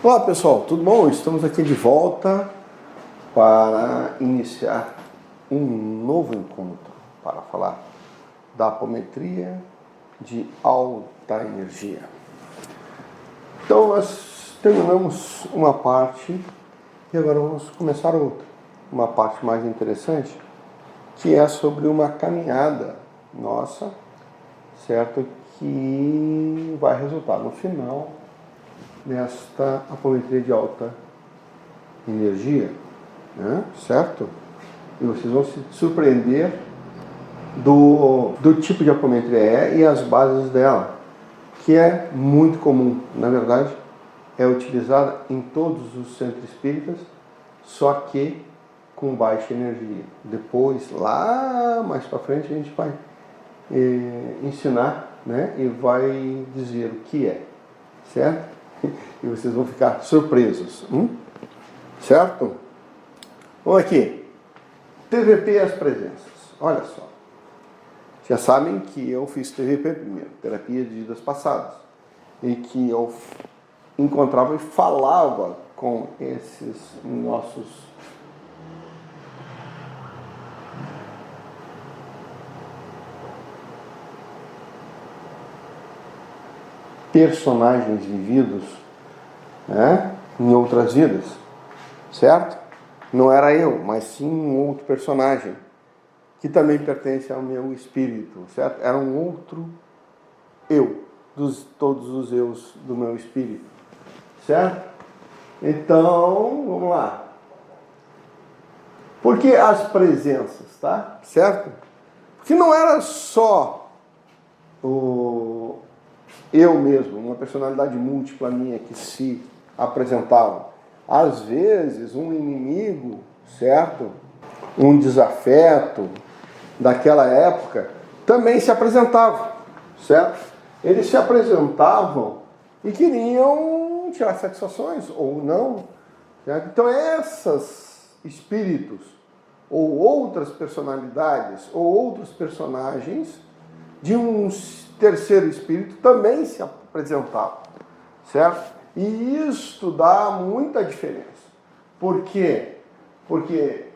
Olá pessoal, tudo bom? Estamos aqui de volta para iniciar um novo encontro para falar da apometria de alta energia. Então nós terminamos uma parte e agora vamos começar outra, uma parte mais interessante, que é sobre uma caminhada nossa, certo? Que vai resultar no final nesta apometria de alta energia, né? Certo? E vocês vão se surpreender do tipo de apometria e as bases dela, que é muito comum, na verdade, é utilizada em todos os centros espíritas, só que com baixa energia. Depois, lá mais para frente, a gente vai ensinar, né? E vai dizer o que é, certo? E vocês vão ficar surpresos, certo? Vamos aqui, TVP e as presenças. Olha só, já sabem que eu fiz TVP primeiro, terapia de vidas passadas, e que eu encontrava e falava com esses nossos personagens vividos, né, em outras vidas, certo? Não era eu, mas sim um outro personagem, que também pertence ao meu espírito, certo? Era um outro eu, dos todos os eus do meu espírito, certo? Então, vamos lá. Por que as presenças, tá? Certo? Porque não era só eu mesmo, uma personalidade múltipla minha que se apresentava. Às vezes, um inimigo, certo? Um desafeto daquela época também se apresentava, certo? Eles se apresentavam e queriam tirar satisfações, ou não. Certo? Então, esses espíritos, ou outras personalidades, ou outros personagens de um terceiro espírito também se apresentavam, certo? E isto dá muita diferença. Por quê? Porque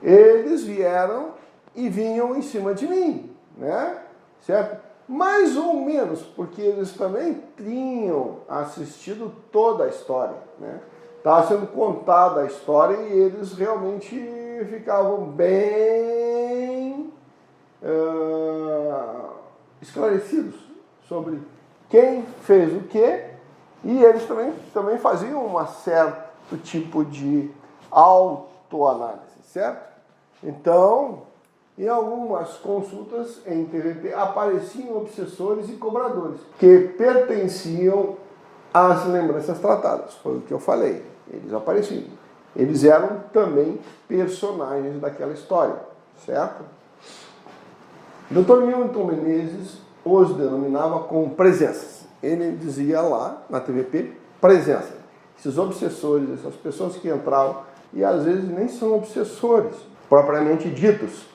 eles vieram e vinham em cima de mim, né? Certo? Mais ou menos, porque eles também tinham assistido toda a história, né? Estava sendo contada a história e eles realmente ficavam bem esclarecidos sobre quem fez o quê, e eles também faziam um certo tipo de autoanálise, certo? Então, em algumas consultas em TVP apareciam obsessores e cobradores que pertenciam às lembranças tratadas, foi o que eu falei, eles apareciam. Eles eram também personagens daquela história, certo? Dr. Milton Menezes os denominava como presenças. Ele dizia lá na TVP, presença. Esses obsessores, essas pessoas que entravam, e às vezes nem são obsessores propriamente ditos,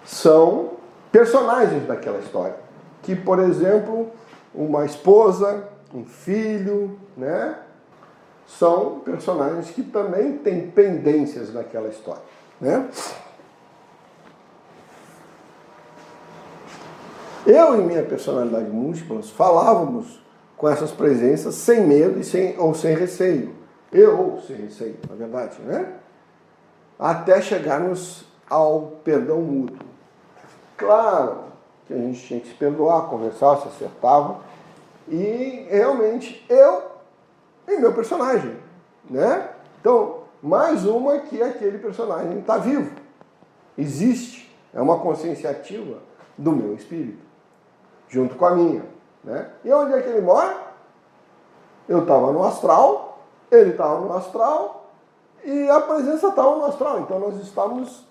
são personagens daquela história. Que, por exemplo, uma esposa, um filho, né? São personagens que também têm pendências naquela história, né? Eu e minha personalidade múltipla falávamos com essas presenças sem medo e sem receio. Ou sem receio, na verdade, né? Até chegarmos ao perdão mútuo. Claro que a gente tinha que se perdoar, conversar, se acertava. E realmente eu e meu personagem, né? Então, mais uma que aquele personagem está vivo. Existe. É uma consciência ativa do meu espírito, junto com a minha, né? E onde é que ele mora? Eu estava no astral, ele estava no astral e a presença estava no astral. Então nós estamos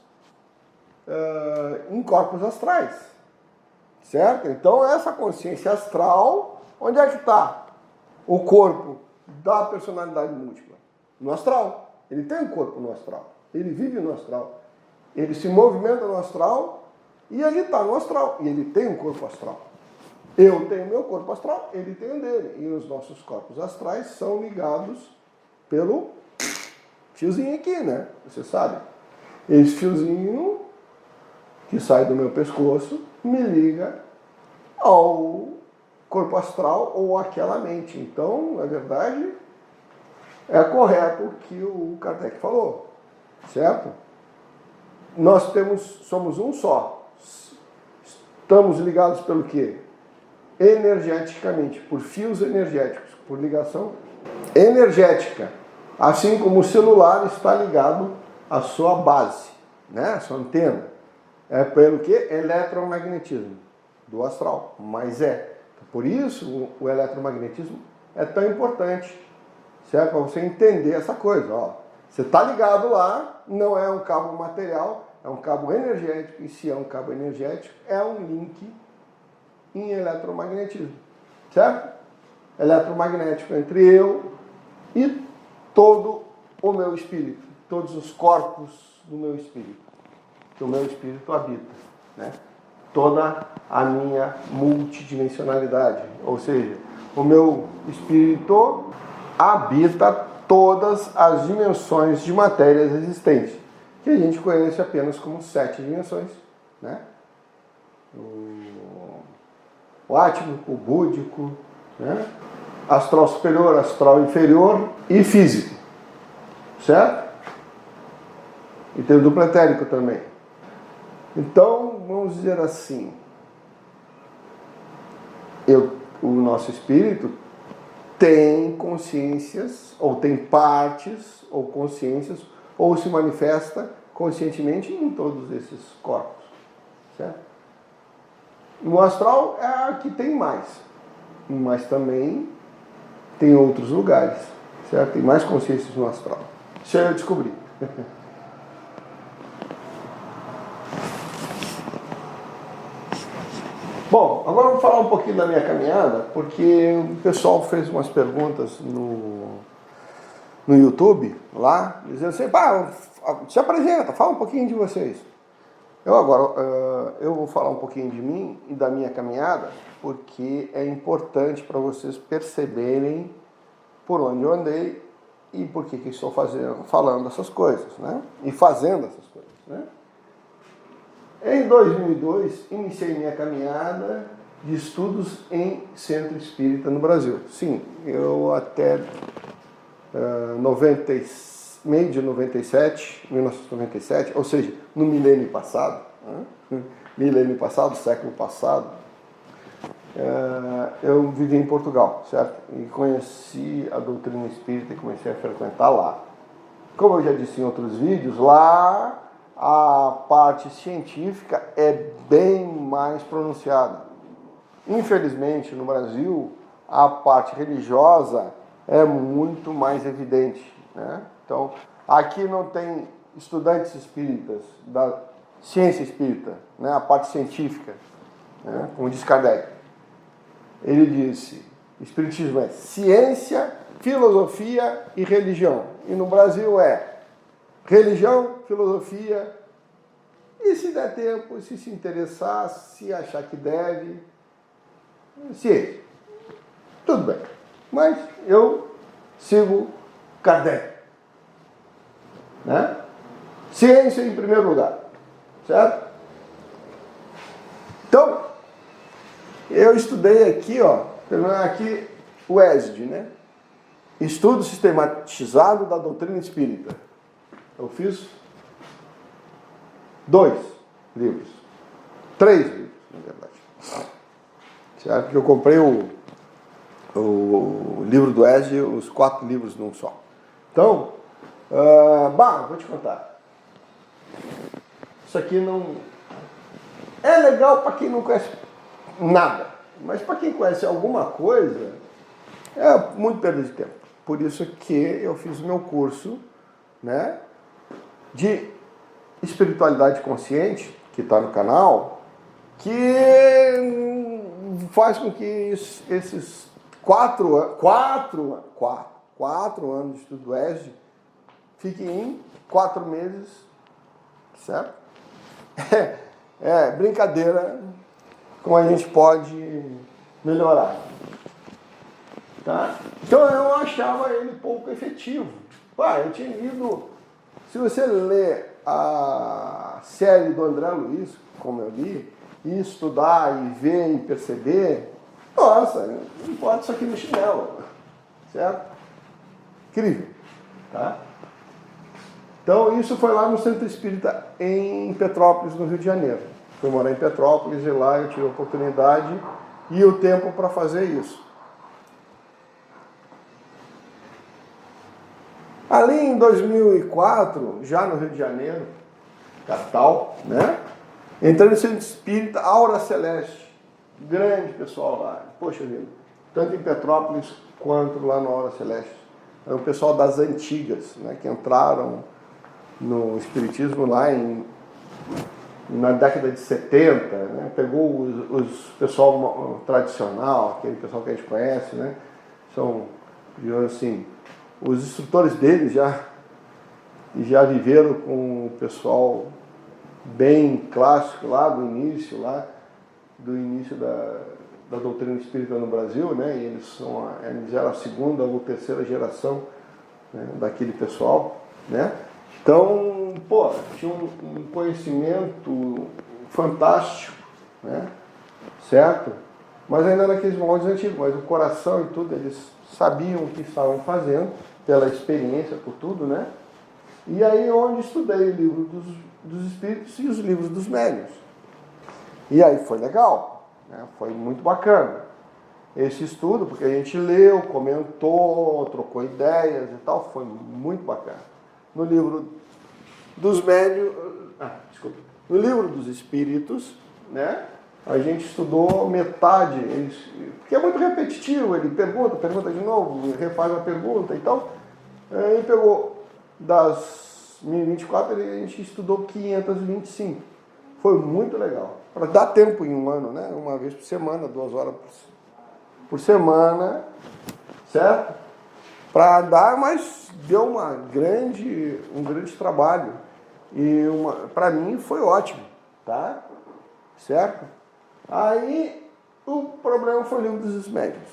em corpos astrais, certo? Então essa consciência astral, onde é que está o corpo da personalidade múltipla? No astral. Ele tem um corpo no astral, ele vive no astral, ele se movimenta no astral e ele está no astral e ele tem um corpo astral. Eu tenho meu corpo astral, ele tem o dele. E os nossos corpos astrais são ligados pelo fiozinho aqui, né? Você sabe. Esse fiozinho que sai do meu pescoço me liga ao corpo astral ou àquela mente. Então, na verdade, é correto o que o Kardec falou, certo? Nós somos um só. Estamos ligados pelo quê? Energeticamente, por fios energéticos, por ligação energética. Assim como o celular está ligado à sua base, né? A sua antena. É pelo quê? Eletromagnetismo do astral. Mas por isso o eletromagnetismo é tão importante, certo? Para você entender essa coisa, ó. Você está ligado lá, não é um cabo material, é um cabo energético, e se é um cabo energético, é um link em eletromagnetismo, certo? Eletromagnético entre eu e todo o meu espírito, todos os corpos do meu espírito, que o meu espírito habita, né? Toda a minha multidimensionalidade, ou seja, o meu espírito habita todas as dimensões de matérias existentes, que a gente conhece apenas como 7 dimensões, né? O átmico, o búdico, né? Astral superior, astral inferior e físico, certo? E tem o duplo etérico também. Então, vamos dizer assim, o nosso espírito tem consciências, ou tem partes, ou consciências, ou se manifesta conscientemente em todos esses corpos, certo? No astral é a que tem mais, mas também tem outros lugares, certo? Tem mais consciências no astral. Isso aí eu descobri. Bom, agora vamos falar um pouquinho da minha caminhada, porque o pessoal fez umas perguntas no YouTube, lá, dizendo assim, pá, se apresenta, fala um pouquinho de vocês. Eu vou falar um pouquinho de mim e da minha caminhada, porque é importante para vocês perceberem por onde eu andei e por que estou falando essas coisas, né? E fazendo essas coisas, né? Em 2002, iniciei minha caminhada de estudos em centro espírita no Brasil. Sim, eu até meio de 97, 1997, ou seja, no milênio passado, século passado, eu vivi em Portugal, certo? E conheci a doutrina espírita e comecei a frequentar lá. Como eu já disse em outros vídeos, lá a parte científica é bem mais pronunciada. Infelizmente, no Brasil, a parte religiosa é muito mais evidente, né? Então, aqui não tem estudantes espíritas da ciência espírita, né? A parte científica, né? Como diz Kardec. Ele disse, o espiritismo é ciência, filosofia e religião. E no Brasil é religião, filosofia, e se der tempo, se interessar, se achar que deve, ciência. Tudo bem. Mas eu sigo Kardec, né? Ciência em primeiro lugar, certo? Então, eu estudei aqui, ó, aqui o ESD, né? Estudo sistematizado da doutrina espírita. Eu fiz 2 livros, 3 livros, na verdade. Certo? Porque eu comprei o livro do ESD, os 4 livros num só. Então, vou te contar. Isso aqui não é legal para quem não conhece nada, mas para quem conhece alguma coisa, é muito perda de tempo. Por isso que eu fiz o meu curso, né, de espiritualidade consciente, que está no canal, que faz com que esses 4 anos de estudo do ESD fiquem em 4 meses, certo? É brincadeira como a gente pode melhorar. Tá? Então eu achava ele pouco efetivo. Eu tinha lido, se você ler a série do André Luiz, como eu li, e estudar, e ver, e perceber, nossa, não pode isso aqui no chinelo, certo? Incrível, tá? Então isso foi lá no Centro Espírita em Petrópolis, no Rio de Janeiro. Fui morar em Petrópolis e lá eu tive a oportunidade e o tempo para fazer isso. Ali em 2004, já no Rio de Janeiro, capital, né? Entrei no Centro Espírita Aura Celeste. Grande pessoal lá. Poxa vida, tanto em Petrópolis quanto lá no Aura Celeste. É o pessoal das antigas, né? Que entraram no Espiritismo lá na década de 70, né? Pegou os pessoal tradicional, aquele pessoal que a gente conhece, né? São, digamos assim, os instrutores deles já viveram com o pessoal bem clássico lá do início da doutrina espírita no Brasil, né? E eles eram a segunda ou terceira geração, né, daquele pessoal, né? Então, tinha um conhecimento fantástico, né? Certo? Mas ainda naqueles moldes antigos, mas o coração e tudo, eles sabiam o que estavam fazendo, pela experiência, por tudo, né? E aí onde estudei o livro dos espíritos e os livros dos médiuns. E aí foi legal, né? Foi muito bacana esse estudo, porque a gente leu, comentou, trocou ideias e tal, foi muito bacana. No livro dos médiuns, no livro dos espíritos, né? A gente estudou metade, porque é muito repetitivo, ele pergunta de novo, refaz a pergunta e tal. Ele pegou das 1024, a gente estudou 525. Foi muito legal. Para dar tempo em um ano, né? Uma vez por semana, 2 horas por semana, certo? Para dar, mas deu um grande trabalho. E para mim foi ótimo, tá? Certo? Aí o problema foi o livro dos médiuns.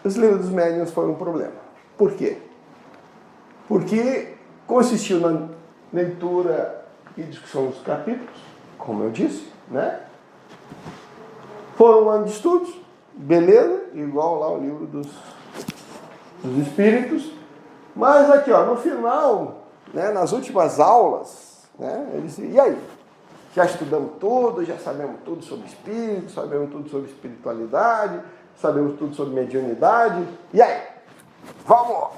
Os livros dos médiuns foram um problema. Por quê? Porque consistiu na leitura e discussão dos capítulos, como eu disse, né? Foram um ano de estudos, beleza, igual lá o livro dos espíritos. Mas aqui, no final, né, nas últimas aulas, né, eles e aí? Já estudamos tudo, já sabemos tudo sobre espírito, sabemos tudo sobre espiritualidade, sabemos tudo sobre mediunidade. E aí? Vamos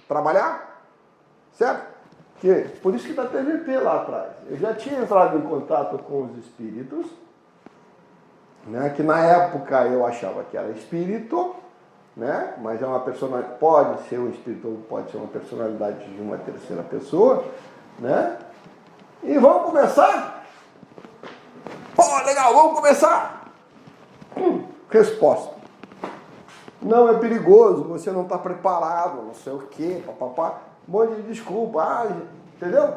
trabalhar? Certo? Por isso que dá TVT lá atrás. Eu já tinha entrado em contato com os espíritos, né, que na época eu achava que era espírito, né, mas é uma personalidade, pode ser um espírito ou pode ser uma personalidade de uma terceira pessoa, né? E vamos começar? Legal, vamos começar! Resposta. Não, é perigoso, você não está preparado, não sei o quê, papapá. Um monte de desculpa, entendeu?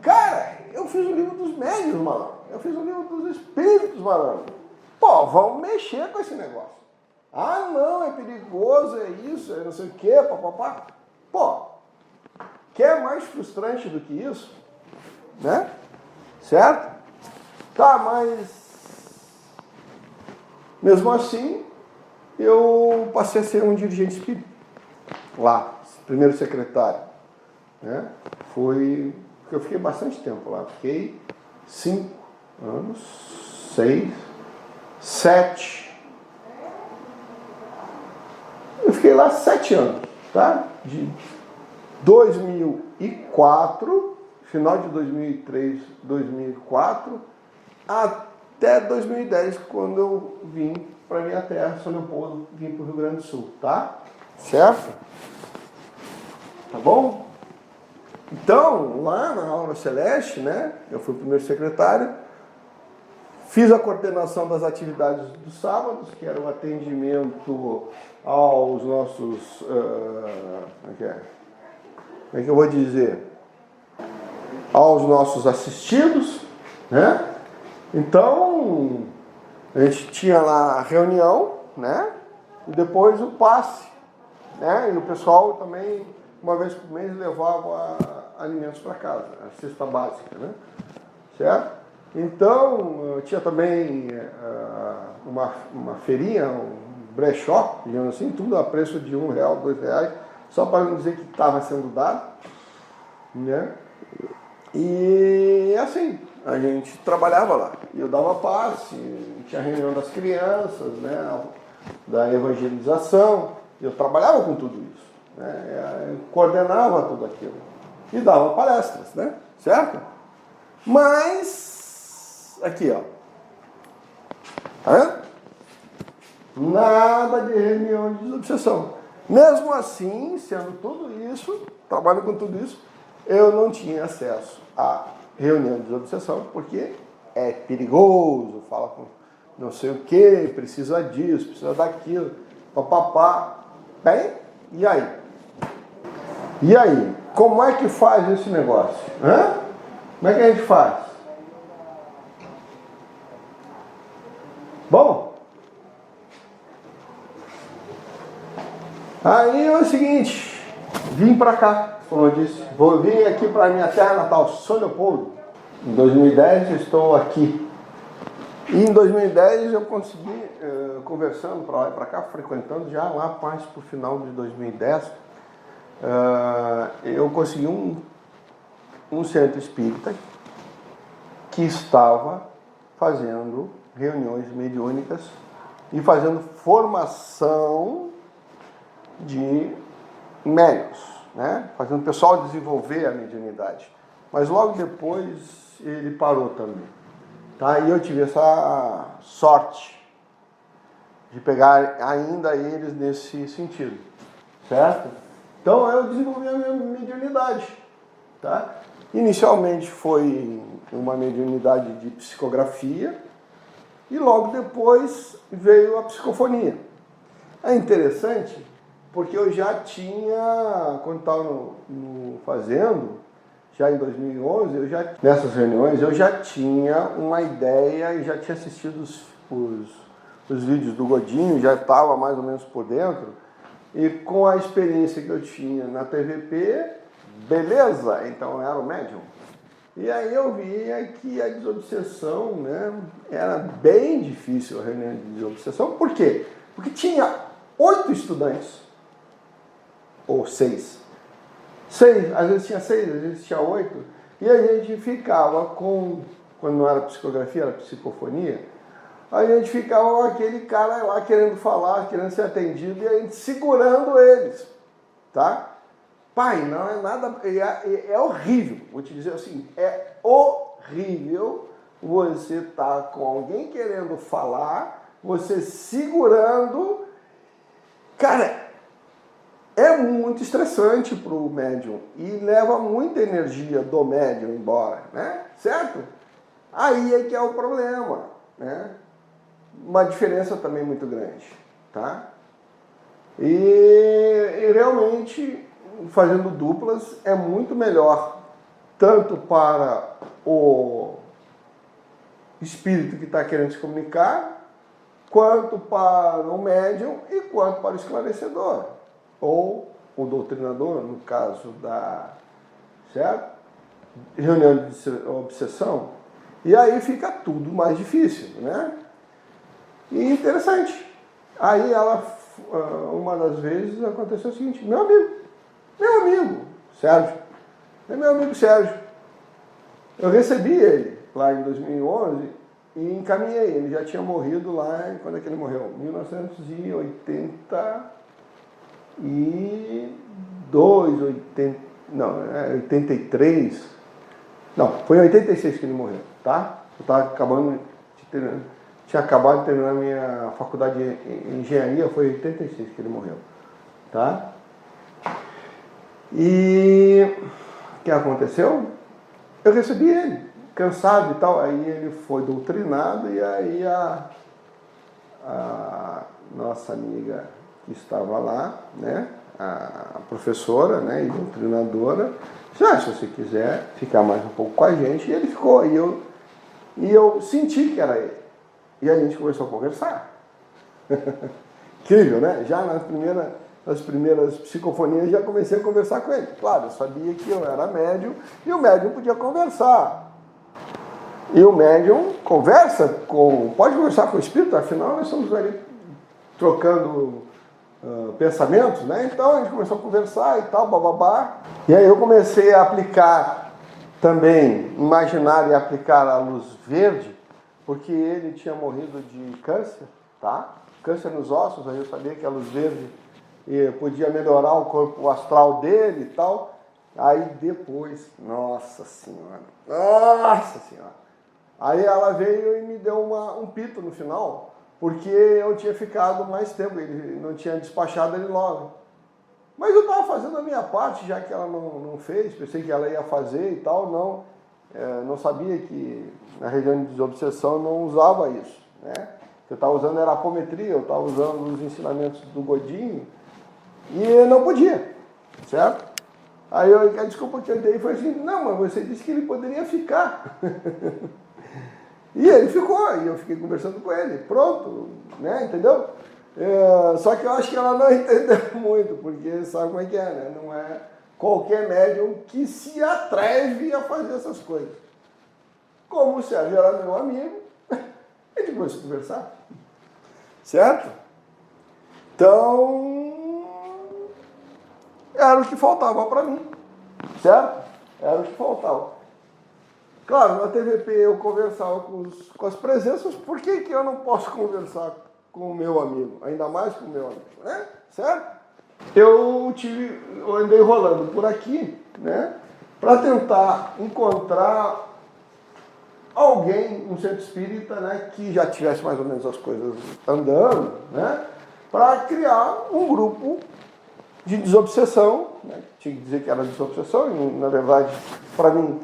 Cara, eu fiz o livro dos médiuns, malandro. Eu fiz o livro dos espíritos, malandro. Vamos mexer com esse negócio. Não, é perigoso, é isso, é não sei o quê, papapá. Quer mais frustrante do que isso? Né? Certo? Tá, mas mesmo assim eu passei a ser um dirigente espírita lá, primeiro secretário, né? Porque eu fiquei bastante tempo lá, fiquei 5 anos, 6, 7. Eu fiquei lá 7 anos, tá? De 2004, final de 2003, 2004, até 2010, quando eu vim para minha terra, São Leopoldo, vim para o Rio Grande do Sul, tá? Certo? Tá bom? Então, lá na Aura Celeste, né, eu fui o primeiro secretário, fiz a coordenação das atividades dos sábados, que era o atendimento aos nossos, como é que eu vou dizer? Aos nossos assistidos, né? Então, A gente tinha lá a reunião, né? E depois o passe, né? E o pessoal também, uma vez por mês, levava alimentos para casa, a cesta básica, né? Certo? Então, tinha também uma feirinha, um brechó, digamos assim, tudo a preço de R$1, R$2, só para não dizer que estava sendo dado, né? E assim, a gente trabalhava lá. Eu dava passe, tinha reunião das crianças, né? Da evangelização, eu trabalhava com tudo isso, né? Eu coordenava tudo aquilo e dava palestras, né? Certo? Mas, aqui ó, tá vendo? Nada de reunião de desobsessão. Mesmo assim, sendo tudo isso, trabalho com tudo isso, eu não tinha acesso a reunião de desobsessão, porque é perigoso, fala com não sei o que, precisa disso, precisa daquilo, papapá. Bem, e aí? E aí? Como é que faz esse negócio? Hã? Como é que a gente faz? Bom, aí é o seguinte, vim pra cá, como eu disse, vou vir aqui para minha terra natal, São Leopoldo. Em 2010 eu estou aqui. E em 2010 eu consegui, conversando para lá e para cá, frequentando já lá mais para o final de 2010, eu consegui um centro espírita que estava fazendo reuniões mediúnicas e fazendo formação de médiuns, né? Fazendo o pessoal desenvolver a mediunidade. Mas logo depois ele parou também. Tá? E eu tive essa sorte de pegar ainda eles nesse sentido, certo? Então eu desenvolvi a minha mediunidade, tá? Inicialmente foi uma mediunidade de psicografia e logo depois veio a psicofonia. É interessante porque eu já tinha, quando estava fazendo, já em 2011, nessas reuniões, eu já tinha uma ideia e já tinha assistido os vídeos do Godinho, já estava mais ou menos por dentro, e com a experiência que eu tinha na TVP, beleza, então eu era o médium. E aí eu via que a desobsessão, né, era bem difícil a reunião de desobsessão. Por quê? Porque tinha 8 estudantes, ou 6, às vezes tinha 6, às vezes tinha 8, e a gente ficava quando não era psicografia, era psicofonia, a gente ficava com aquele cara lá querendo falar, querendo ser atendido, e a gente segurando eles, tá? Pai, não é nada, é horrível, vou te dizer assim, é horrível você estar com alguém querendo falar, você segurando, cara, é muito estressante para o médium e leva muita energia do médium embora, né? Certo? Aí é que é o problema, né? Uma diferença também muito grande, tá? E realmente, fazendo duplas é muito melhor, tanto para o espírito que está querendo se comunicar, quanto para o médium e quanto para o esclarecedor. Ou o doutrinador, no caso da, certo? Reunião de obsessão, e aí fica tudo mais difícil, né? E interessante. Aí uma das vezes aconteceu o seguinte, meu amigo, Sérgio, eu recebi ele lá em 2011 e encaminhei, ele já tinha morrido lá, quando é que ele morreu? 83, não, foi em 86 que ele morreu, tá? Eu estava tinha acabado de terminar minha faculdade de engenharia, foi em 86 que ele morreu, tá? E o que aconteceu? Eu recebi ele, cansado e tal, aí ele foi doutrinado e aí a nossa amiga que estava lá, né, a professora, né, e doutrinadora, disse, se você quiser ficar mais um pouco com a gente, e ele ficou, e eu senti que era ele. E a gente começou a conversar. Incrível, né? Já nas primeiras psicofonias já comecei a conversar com ele. Claro, eu sabia que eu era médium e o médium podia conversar. E o médium pode conversar com o espírito, afinal nós estamos ali trocando pensamentos, né? Então a gente começou a conversar e tal, bababá. E aí eu comecei a aplicar também, imaginar e aplicar a luz verde, porque ele tinha morrido de câncer, tá? Câncer nos ossos, aí eu sabia que a luz verde podia melhorar o corpo astral dele e tal. Aí depois, nossa senhora, aí ela veio e me deu um pito no final, porque eu tinha ficado mais tempo, ele não tinha despachado ele logo. Mas eu estava fazendo a minha parte, já que ela não fez, pensei que ela ia fazer e tal, não sabia que na região de desobsessão não usava isso, né? O que eu estava usando era apometria, eu estava usando os ensinamentos do Godinho e não podia, certo? Aí a desculpa que eu dei foi assim, não, mas você disse que ele poderia ficar. E ele ficou, e eu fiquei conversando com ele, pronto, né, entendeu? Só que eu acho que ela não entendeu muito, porque sabe como é que é, né? Não é qualquer médium que se atreve a fazer essas coisas. Como o Sérgio era meu amigo, a gente começou a conversar, certo? Então, era o que faltava para mim, certo? Era o que faltava. Claro, na TVP eu conversava com as presenças, por que eu não posso conversar com o meu amigo? Ainda mais com o meu amigo, né? Certo? Eu andei rolando por aqui, né? Para tentar encontrar alguém, um centro espírita, né? Que já tivesse mais ou menos as coisas andando, né? Para criar um grupo de desobsessão, né? Tinha que dizer que era desobsessão, e na verdade, para mim,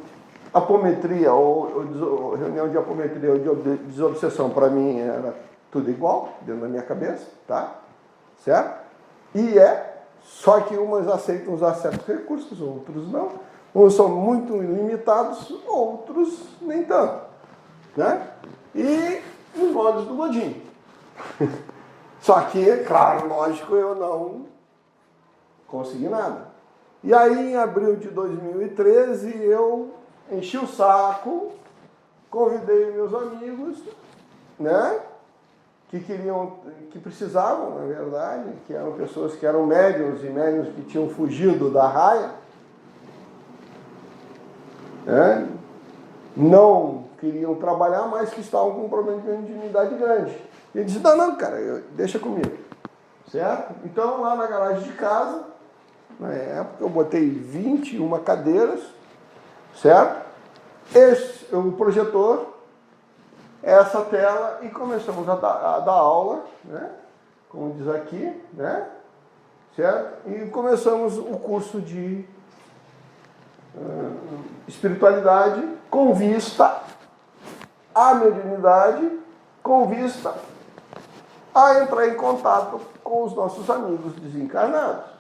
apometria ou reunião de apometria ou de desobsessão para mim era tudo igual, dentro da minha cabeça, tá? Certo? Só que umas aceitam usar certos recursos, outros não. Uns são muito limitados, outros nem tanto, né? E os modos do Godinho. Só que, claro, lógico, eu não consegui nada. E aí, em abril de 2013, eu enchi o saco, convidei meus amigos, né, que precisavam, na verdade, que eram pessoas que eram médiuns e médiuns que tinham fugido da raia, né, não queriam trabalhar, mas que estavam com um problema de mediunidade grande. E ele disse, não, cara, deixa comigo, certo? Então, lá na garagem de casa, na época, eu botei 21 cadeiras, certo? O projetor, essa tela, e começamos a dar aula, né? Como diz aqui, né? Certo? E começamos o curso de espiritualidade com vista à mediunidade, com vista a entrar em contato com os nossos amigos desencarnados.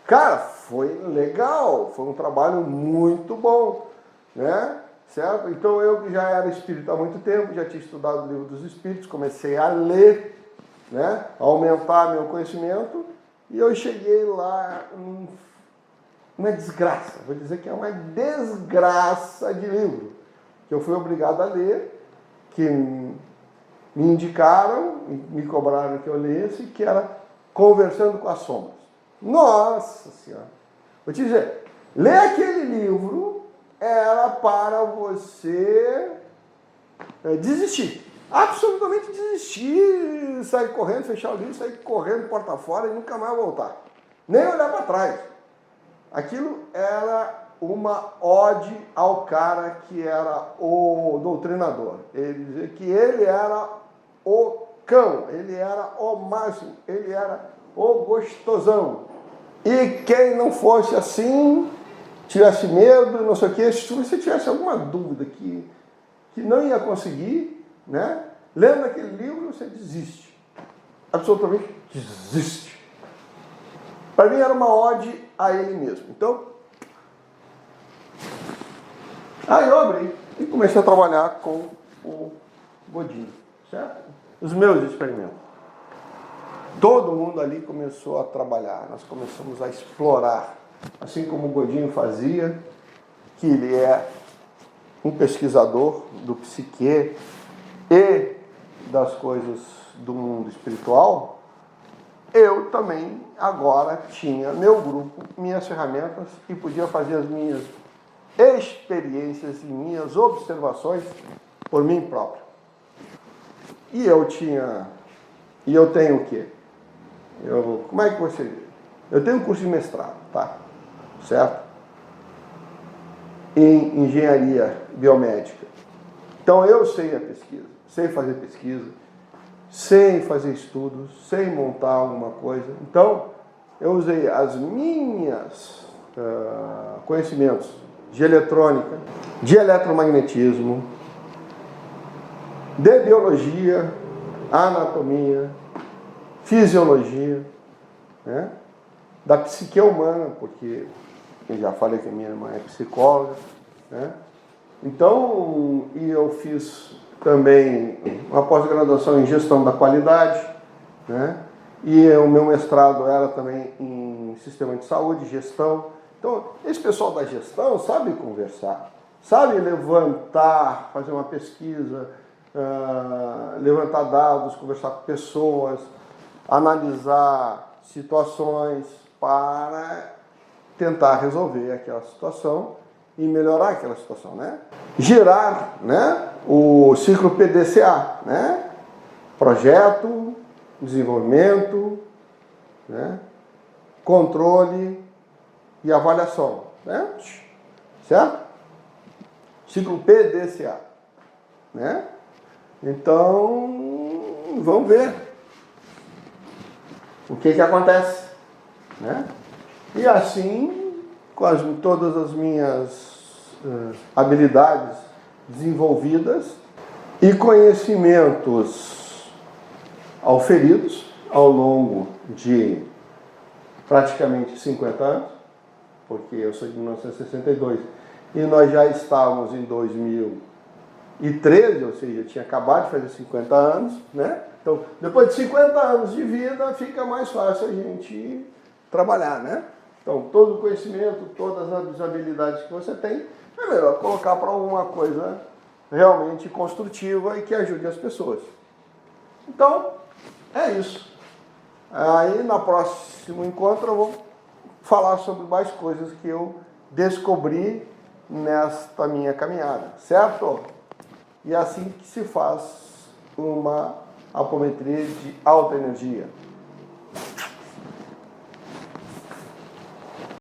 Cara, foi legal, foi um trabalho muito bom, né? Certo? Então eu que já era espírita há muito tempo, já tinha estudado o livro dos espíritos, comecei a ler, né? A aumentar meu conhecimento, e eu cheguei lá, uma desgraça, vou dizer que é uma desgraça de livro, que eu fui obrigado a ler, que me indicaram, me cobraram que eu lesse, que era Conversando com as Sombras. Nossa Senhora! Vou te dizer, ler aquele livro era para você desistir. Absolutamente desistir, sair correndo, fechar o livro, sair correndo porta fora e nunca mais voltar. Nem olhar para trás. Aquilo era uma ode ao cara que era o doutrinador. Ele dizia que ele era o cão, ele era o máximo, ele era o gostosão. E quem não fosse assim, tivesse medo, não sei o quê, se você tivesse alguma dúvida que não ia conseguir, né? Lendo aquele livro, você desiste. Absolutamente desiste. Para mim era uma ode a ele mesmo. Então, aí eu abri e comecei a trabalhar com o Godinho. certo? Os meus experimentos. Todo mundo ali começou a trabalhar, nós começamos a explorar, assim como o Godinho fazia, que ele é um pesquisador do psique e das coisas do mundo espiritual. Eu também agora tinha meu grupo, minhas ferramentas e podia fazer as minhas experiências e minhas observações por mim próprio. E eu tenho o quê? Como é que você... Eu tenho um curso de mestrado, tá? Certo? Em engenharia biomédica. Então eu sei a pesquisa, sei fazer pesquisa, sei fazer estudos, sei montar alguma coisa. Então eu usei as minhas conhecimentos de eletrônica, de eletromagnetismo, de biologia, anatomia, fisiologia, né? Da psique humana, porque eu já falei que a minha irmã é psicóloga, né? Então, e eu fiz também uma pós-graduação em gestão da qualidade, né? E o meu mestrado era também em sistema de saúde, gestão. Então, esse pessoal da gestão sabe conversar, sabe levantar, fazer uma pesquisa, levantar dados, conversar com pessoas, analisar situações para tentar resolver aquela situação e melhorar aquela situação, né? Girar, né, o ciclo PDCA, né? Projeto, desenvolvimento, né? Controle e avaliação, né? Certo? Ciclo PDCA, né? Então, vamos ver o que acontece, né? E assim, com todas as minhas habilidades desenvolvidas e conhecimentos auferidos ao longo de praticamente 50 anos, porque eu sou de 1962 e nós já estávamos em 2013, ou seja, tinha acabado de fazer 50 anos, né? Então, depois de 50 anos de vida, fica mais fácil a gente trabalhar, né? Então, todo o conhecimento, todas as habilidades que você tem, é melhor colocar para alguma coisa realmente construtiva e que ajude as pessoas. Então, é isso. Aí, no próximo encontro, eu vou falar sobre mais coisas que eu descobri nesta minha caminhada, certo? E é assim que se faz uma apometria de alta energia.